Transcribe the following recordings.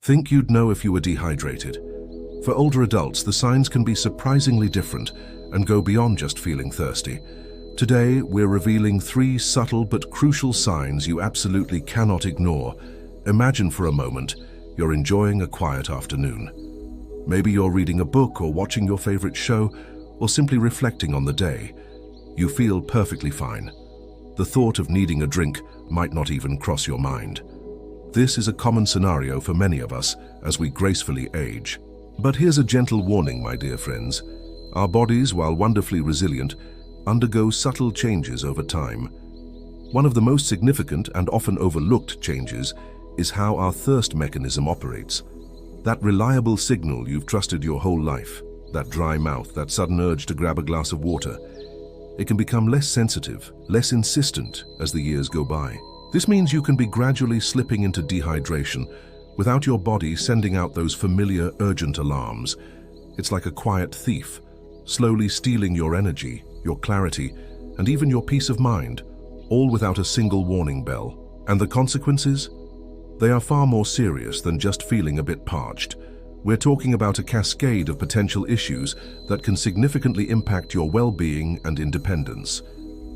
Think you'd know if you were dehydrated. For older adults, the signs can be surprisingly different and go beyond just feeling thirsty. Today, we're revealing 3 subtle but crucial signs you absolutely cannot ignore. Imagine for a moment you're enjoying a quiet afternoon. Maybe you're reading a book or watching your favorite show, or simply reflecting on the day. You feel perfectly fine. The thought of needing a drink might not even cross your mind. This is a common scenario for many of us as we gracefully age. But here's a gentle warning, my dear friends. Our bodies, while wonderfully resilient, undergo subtle changes over time. One of the most significant and often overlooked changes is how our thirst mechanism operates. That reliable signal you've trusted your whole life, that dry mouth, that sudden urge to grab a glass of water, it can become less sensitive, less insistent as the years go by. This means you can be gradually slipping into dehydration without your body sending out those familiar urgent alarms. It's like a quiet thief, slowly stealing your energy, your clarity, and even your peace of mind, all without a single warning bell. And the consequences? They are far more serious than just feeling a bit parched. We're talking about a cascade of potential issues that can significantly impact your well-being and independence.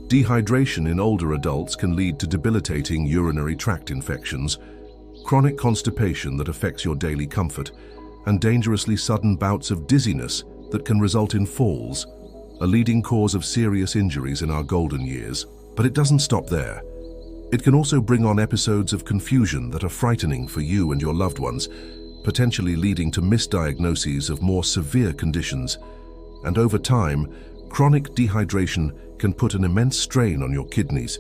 Dehydration in older adults can lead to debilitating urinary tract infections, chronic constipation that affects your daily comfort, and dangerously sudden bouts of dizziness that can result in falls, a leading cause of serious injuries in our golden years. But it doesn't stop there. It can also bring on episodes of confusion that are frightening for you and your loved ones, potentially leading to misdiagnoses of more severe conditions. And over time, chronic dehydration can put an immense strain on your kidneys,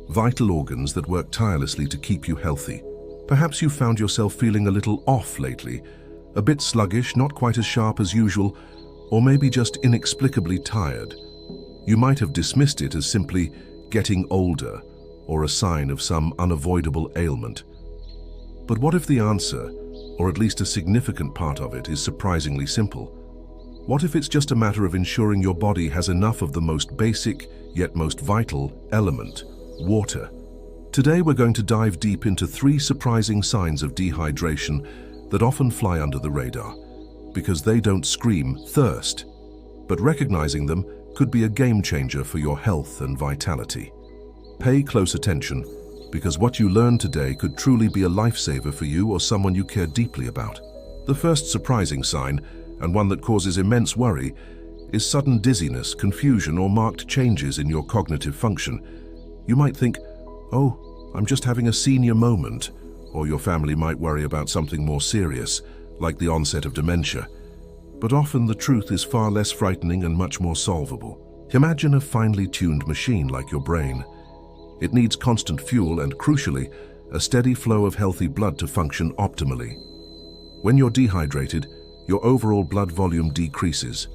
vital organs that work tirelessly to keep you healthy. Perhaps you found yourself feeling a little off lately, a bit sluggish, not quite as sharp as usual, or maybe just inexplicably tired. You might have dismissed it as simply getting older or a sign of some unavoidable ailment. But what if the answer, or at least a significant part of it, is surprisingly simple? What if it's just a matter of ensuring your body has enough of the most basic, yet most vital element, water? Today we're going to dive deep into 3 surprising signs of dehydration that often fly under the radar, because they don't scream thirst. But recognizing them could be a game changer for your health and vitality. Pay close attention, because what you learn today could truly be a lifesaver for you or someone you care deeply about. The first surprising sign, and one that causes immense worry, is sudden dizziness, confusion, or marked changes in your cognitive function. You might think, "Oh, I'm just having a senior moment," or your family might worry about something more serious, like the onset of dementia. But often the truth is far less frightening and much more solvable. Imagine a finely tuned machine like your brain. It needs constant fuel and, crucially, a steady flow of healthy blood to function optimally. When you're dehydrated, your overall blood volume decreases.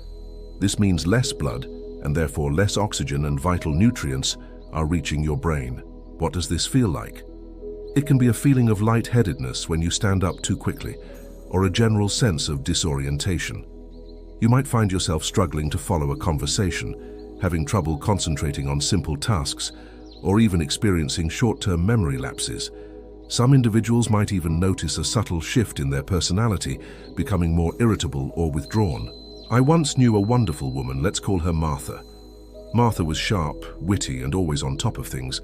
This means less blood, and therefore less oxygen and vital nutrients, are reaching your brain. What does this feel like? It can be a feeling of lightheadedness when you stand up too quickly, or a general sense of disorientation. You might find yourself struggling to follow a conversation, having trouble concentrating on simple tasks, or even experiencing short-term memory lapses. Some individuals might even notice a subtle shift in their personality, becoming more irritable or withdrawn. I once knew a wonderful woman, let's call her Martha. Martha was sharp, witty, and always on top of things.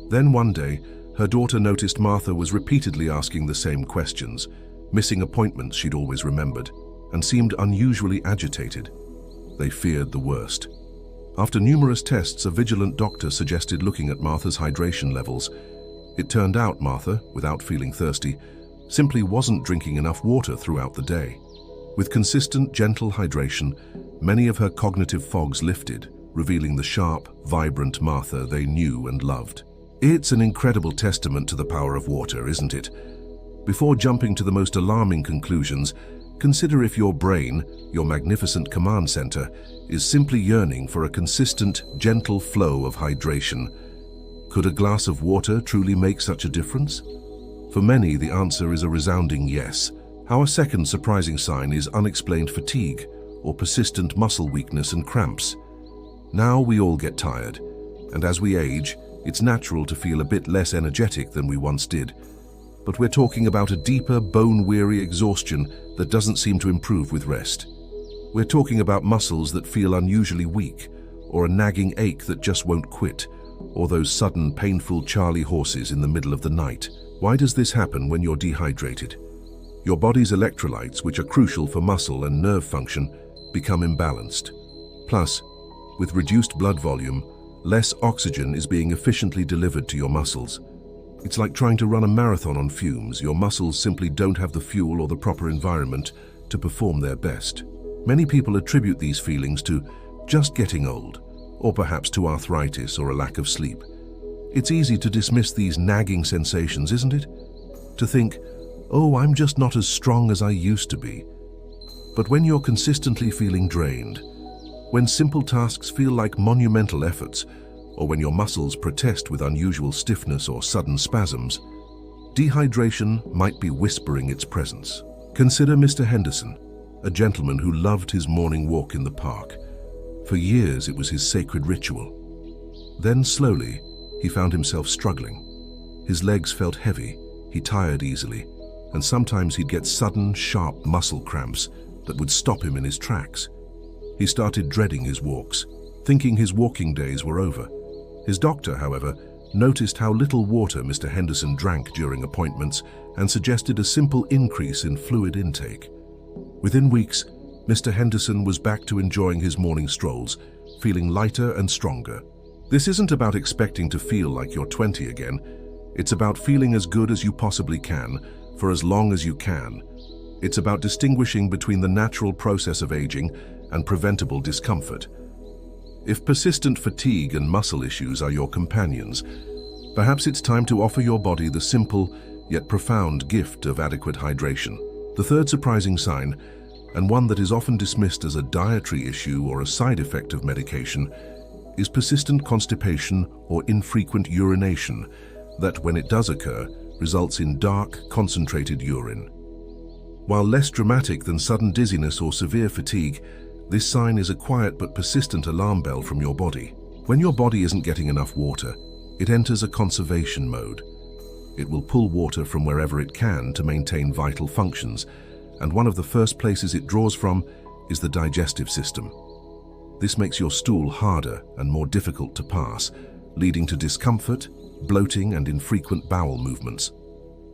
Then one day, her daughter noticed Martha was repeatedly asking the same questions, missing appointments she'd always remembered, and seemed unusually agitated. They feared the worst. After numerous tests, a vigilant doctor suggested looking at Martha's hydration levels. It turned out Martha, without feeling thirsty, simply wasn't drinking enough water throughout the day. With consistent, gentle hydration, many of her cognitive fogs lifted, revealing the sharp, vibrant Martha they knew and loved. It's an incredible testament to the power of water, isn't it? Before jumping to the most alarming conclusions, consider if your brain, your magnificent command center, is simply yearning for a consistent, gentle flow of hydration. Could a glass of water truly make such a difference? For many, the answer is a resounding yes. Our second surprising sign is unexplained fatigue or persistent muscle weakness and cramps. Now we all get tired, and as we age, it's natural to feel a bit less energetic than we once did. but we're talking about a deeper, bone-weary exhaustion that doesn't seem to improve with rest. We're talking about muscles that feel unusually weak, or a nagging ache that just won't quit, or those sudden, painful Charlie horses in the middle of the night. Why does this happen when you're dehydrated? Your body's electrolytes, which are crucial for muscle and nerve function, become imbalanced. Plus, with reduced blood volume, less oxygen is being efficiently delivered to your muscles. It's like trying to run a marathon on fumes. Your muscles simply don't have the fuel or the proper environment to perform their best. Many people attribute these feelings to just getting old, or perhaps to arthritis or a lack of sleep. It's easy to dismiss these nagging sensations, isn't it? To think, oh, I'm just not as strong as I used to be. But when you're consistently feeling drained, when simple tasks feel like monumental efforts, or when your muscles protest with unusual stiffness or sudden spasms, dehydration might be whispering its presence. Consider Mr. Henderson, a gentleman who loved his morning walk in the park. For years, it was his sacred ritual. Then, slowly, he found himself struggling. His legs felt heavy, he tired easily, and sometimes he'd get sudden, sharp muscle cramps that would stop him in his tracks. He started dreading his walks, thinking his walking days were over. His doctor, however, noticed how little water Mr. Henderson drank during appointments and suggested a simple increase in fluid intake. Within weeks, Mr. Henderson was back to enjoying his morning strolls, feeling lighter and stronger. This isn't about expecting to feel like you're 20 again. It's about feeling as good as you possibly can, for as long as you can. It's about distinguishing between the natural process of aging and preventable discomfort. If persistent fatigue and muscle issues are your companions, perhaps it's time to offer your body the simple yet profound gift of adequate hydration. The third surprising sign, and one that is often dismissed as a dietary issue or a side effect of medication, is persistent constipation or infrequent urination that, when it does occur, results in dark, concentrated urine. While less dramatic than sudden dizziness or severe fatigue, this sign is a quiet but persistent alarm bell from your body. When your body isn't getting enough water, it enters a conservation mode. It will pull water from wherever it can to maintain vital functions, and one of the first places it draws from is the digestive system. This makes your stool harder and more difficult to pass, leading to discomfort, bloating, and infrequent bowel movements.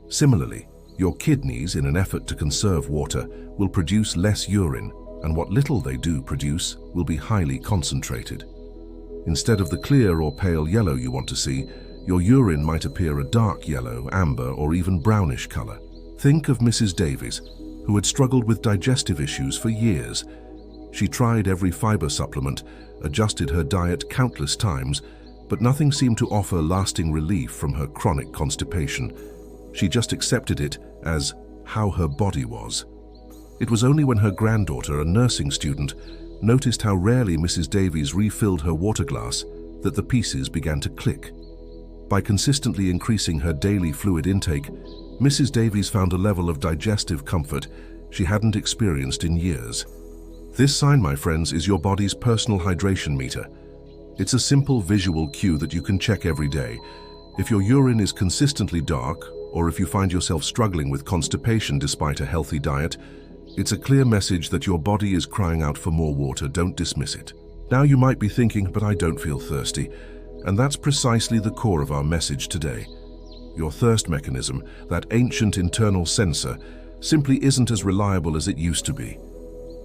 Similarly, your kidneys, in an effort to conserve water, will produce less urine, and what little they do produce will be highly concentrated. Instead of the clear or pale yellow you want to see, your urine might appear a dark yellow, amber, or even brownish color. Think of Mrs. Davies, who had struggled with digestive issues for years. She tried every fiber supplement, adjusted her diet countless times, but nothing seemed to offer lasting relief from her chronic constipation. She just accepted it as how her body was. It was only when her granddaughter, a nursing student, noticed how rarely Mrs. Davies refilled her water glass that the pieces began to click. By consistently increasing her daily fluid intake, Mrs. Davies found a level of digestive comfort she hadn't experienced in years. This sign, my friends, is your body's personal hydration meter. It's a simple visual cue that you can check every day. If your urine is consistently dark, or if you find yourself struggling with constipation despite a healthy diet, it's a clear message that your body is crying out for more water. Don't dismiss it. Now you might be thinking, but I don't feel thirsty. And that's precisely the core of our message today. Your thirst mechanism, that ancient internal sensor, simply isn't as reliable as it used to be.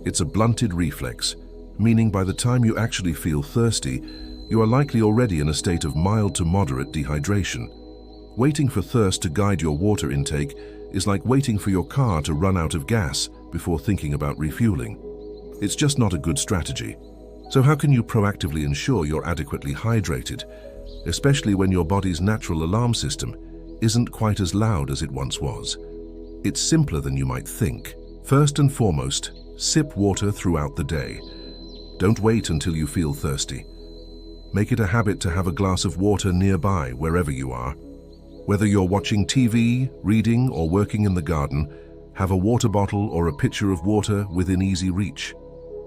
It's a blunted reflex, meaning by the time you actually feel thirsty, you are likely already in a state of mild to moderate dehydration. Waiting for thirst to guide your water intake is like waiting for your car to run out of gas before thinking about refueling. It's just not a good strategy. So how can you proactively ensure you're adequately hydrated, especially when your body's natural alarm system isn't quite as loud as it once was? It's simpler than you might think. First and foremost, sip water throughout the day. Don't wait until you feel thirsty. Make it a habit to have a glass of water nearby wherever you are. Whether you're watching TV, reading, or working in the garden, have a water bottle or a pitcher of water within easy reach.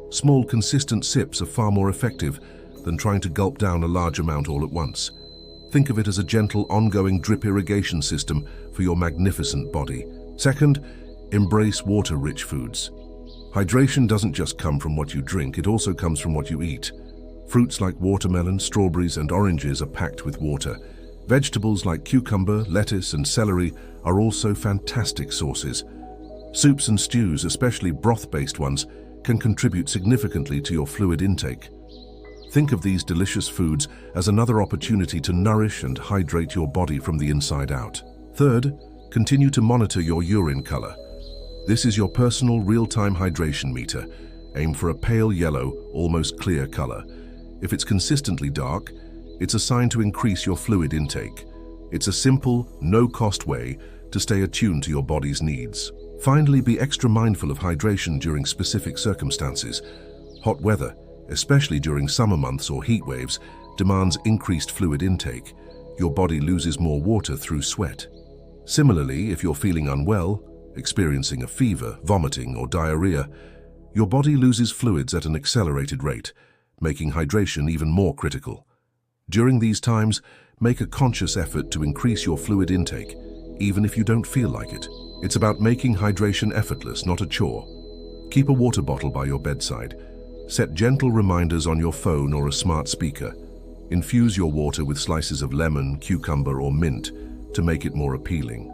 Small, consistent sips are far more effective than trying to gulp down a large amount all at once. Think of it as a gentle, ongoing drip irrigation system for your magnificent body. Second, embrace water-rich foods. Hydration doesn't just come from what you drink, it also comes from what you eat. Fruits like watermelon, strawberries, and oranges are packed with water. Vegetables like cucumber, lettuce, and celery are also fantastic sources. Soups and stews, especially broth-based ones, can contribute significantly to your fluid intake. Think of these delicious foods as another opportunity to nourish and hydrate your body from the inside out. Third, continue to monitor your urine color. This is your personal real-time hydration meter. Aim for a pale yellow, almost clear color. If it's consistently dark, it's a sign to increase your fluid intake. It's a simple, no-cost way to stay attuned to your body's needs. Finally, be extra mindful of hydration during specific circumstances. Hot weather, especially during summer months or heat waves, demands increased fluid intake. Your body loses more water through sweat. Similarly, if you're feeling unwell, experiencing a fever, vomiting, or diarrhea, your body loses fluids at an accelerated rate, making hydration even more critical. During these times, make a conscious effort to increase your fluid intake, even if you don't feel like it. It's about making hydration effortless, not a chore. Keep a water bottle by your bedside. Set gentle reminders on your phone or a smart speaker. Infuse your water with slices of lemon, cucumber, or mint to make it more appealing.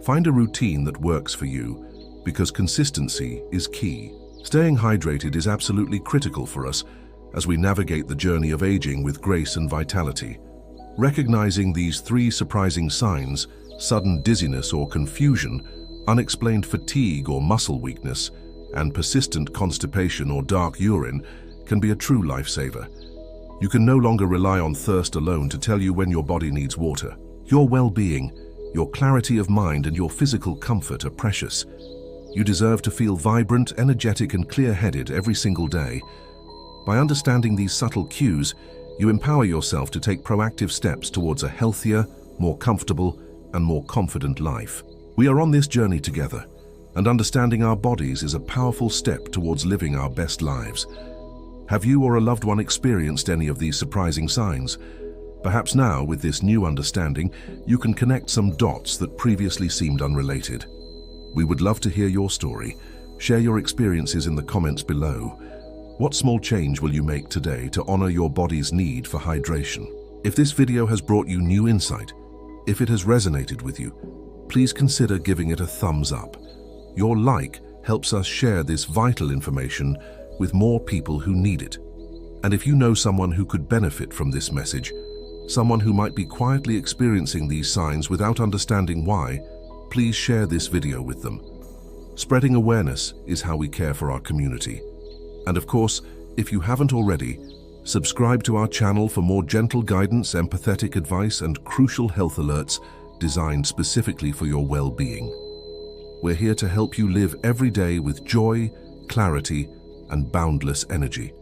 Find a routine that works for you, because consistency is key. Staying hydrated is absolutely critical for us as we navigate the journey of aging with grace and vitality. Recognizing these 3 surprising signs, sudden dizziness or confusion, unexplained fatigue or muscle weakness, and persistent constipation or dark urine, can be a true lifesaver. You can no longer rely on thirst alone to tell you when your body needs water. Your well-being, your clarity of mind, and your physical comfort are precious. You deserve to feel vibrant, energetic, and clear-headed every single day. By understanding these subtle cues, you empower yourself to take proactive steps towards a healthier, more comfortable, and more confident life. We are on this journey together, and understanding our bodies is a powerful step towards living our best lives. Have you or a loved one experienced any of these surprising signs? Perhaps now, with this new understanding, you can connect some dots that previously seemed unrelated. We would love to hear your story. Share your experiences in the comments below. What small change will you make today to honor your body's need for hydration? If this video has brought you new insight, if it has resonated with you, please consider giving it a thumbs up. Your like helps us share this vital information with more people who need it. And if you know someone who could benefit from this message, someone who might be quietly experiencing these signs without understanding why, please share this video with them. Spreading awareness is how we care for our community. And of course, if you haven't already, subscribe to our channel for more gentle guidance, empathetic advice, and crucial health alerts designed specifically for your well-being. We're here to help you live every day with joy, clarity, and boundless energy.